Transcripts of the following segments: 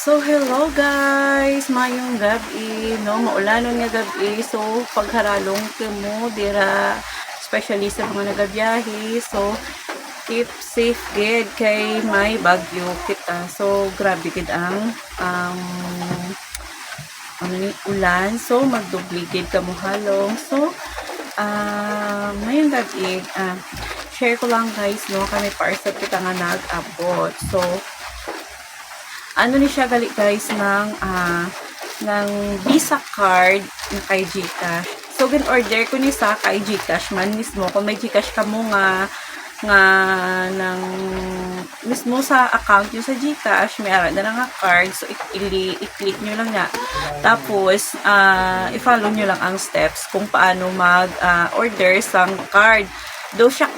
So, hello guys! Mayong gabi, no? Maulanon nga gabi. So, pagharalong mo, dira, especially sa mga nagabiyahe. So, keep safe gid kay may bagyo kita. So, grabe gid ang ano ni ulan. So, magdubligid ka mo halong. So, mayong gabi, share ko lang guys, no? Kami parcel kita nga nag-abot. So, ano ni siya gali guys ng Visa card na kay GCash. So gin-order ko ni sa kay GCash man mismo kung may GCash ka mo nga ng mismo sa account nyo sa GCash, may ara na nga card. So i-click nyo lang na. Tapos i-follow nyo lang ang steps kung paano mag-order sang card. Do sa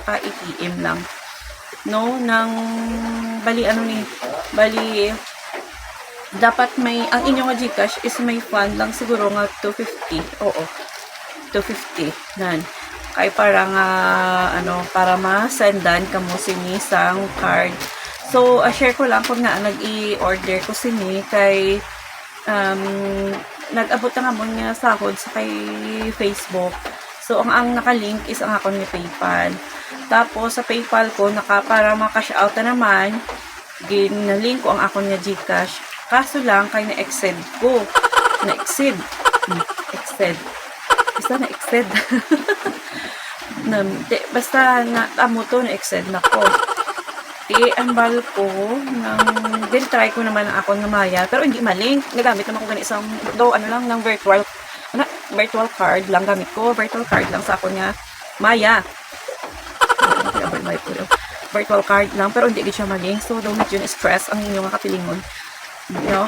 ATM lang. No, bali dapat may ang inyong GCash is may fund lang siguro nga 250. Oo, 250 nan kay para nga para ma-sendan kamo sini sang card. So share ko lang kung nga nag-i-order ko sini kay nag-abot na nga mo nga sahod sa kay Facebook. So ang naka-link is ang account ni PayPal. Tapos, sa PayPal ko, para maka-cash out na naman, ginalink ko ang account niya GCash. Kaso lang, kay na-exceed ko. Na-exceed. Basta na-exceed. Basta amo to, na-exceed na ko. Ambal ko, din try ko naman ang account ng Maya, pero hindi malink. Nagamit naman ko ganit isang, ng virtual card lang gamit ko. Virtual card lang sa account niya Maya. Virtual card lang, pero hindi siya maling. So, don't medyo stress ang inyong kapilingon.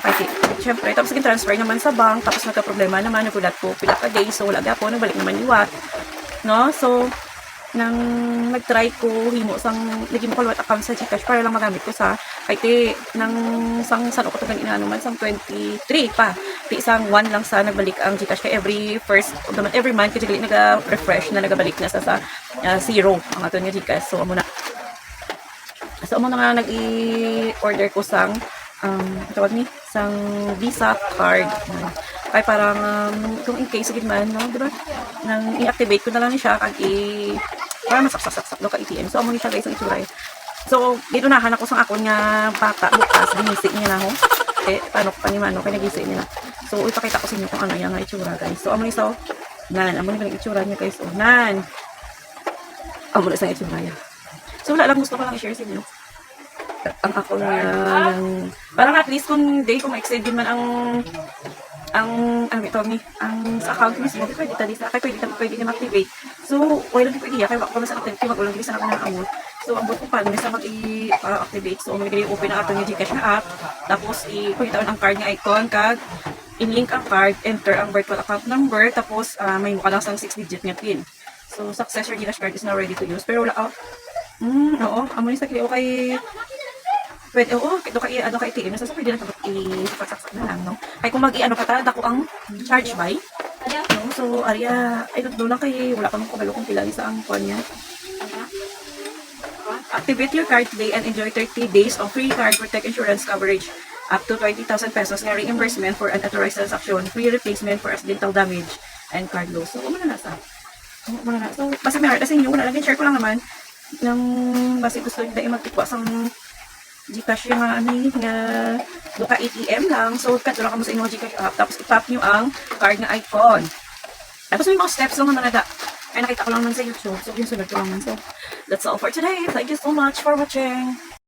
Kasi, syempre, tapos transfer naman sa bank, tapos nagka-problema naman, nagulat ko, pila ka days, so wala po, nagbalik naman iwat. No? So, nag-try ko, lagi mo kalawat account sa GCash para lang magamit ko sa, kahit sang ko ito ganina naman, sang 23 pa. Isang 1 lang sa nagbalik ang GCash kay every month, kasi nag-refresh na nagabalik na sa 0 ang ato nga GCash. So, amo na nga nag-i-order ko sang sang Visa card. Kaya parang kung in case agad man, no, diba? Nang i-activate ko na lang siya para masaksak ka ATM. So, amo ni siya guys ang itsura. So, dito nahan ako sang akon nga bata bukas, ginisik niya na ako. Paano ko panimano, kaya nagisik nila. So, ipakita ko sa inyo kung ano yung itsura guys. So, amo ni amo ni yung itsura niya guys. Amo na sa itsura niya. So, wala lang, gusto ko lang i-share sa inyo. Ang ako parang at least kung ma-exceed din man ang sa account mismo, pwede na ma-activate. So, wala lang pwede kaya wala ko sa activity, wag lang sa akong account. So, ang buto pa sa mag-i-activate. So, open na ato yung GCash na app. Tapos, i-pagkitaan ang card nga icon, in-link ang card, enter ang virtual account number, tapos may mukha lang sang 6-digit nga PIN. So, success your GCash card is now ready to use. Pero wala oo, amo ni sa kaya okay. Pwede, kay ATM, nasa pwede na i-saksak na lang, no? Kaya kung dako ang charge by, no? So, I don't know lang kay, wala pa mong kabalo kung pila sa ang kuha niya. Activate your card today and enjoy 30 days of free card protect insurance coverage. Up to 20,000 pesos na reimbursement for unauthorized transaction, free replacement for accidental damage, and card loss. So, So, basta may heart sa inyo, wala lang, share ko lang naman, basta gusto nyo dahil magtikwa sang GCash yung duka ATM lang. So, katulong ka mo sa inyong GCash app. Tapos, itap nyo ang card na icon. Tapos, may mga steps lang na nakita ko lang naman sa YouTube. So, yung sunod ko lang naman. So, that's all for today. Thank you so much for watching.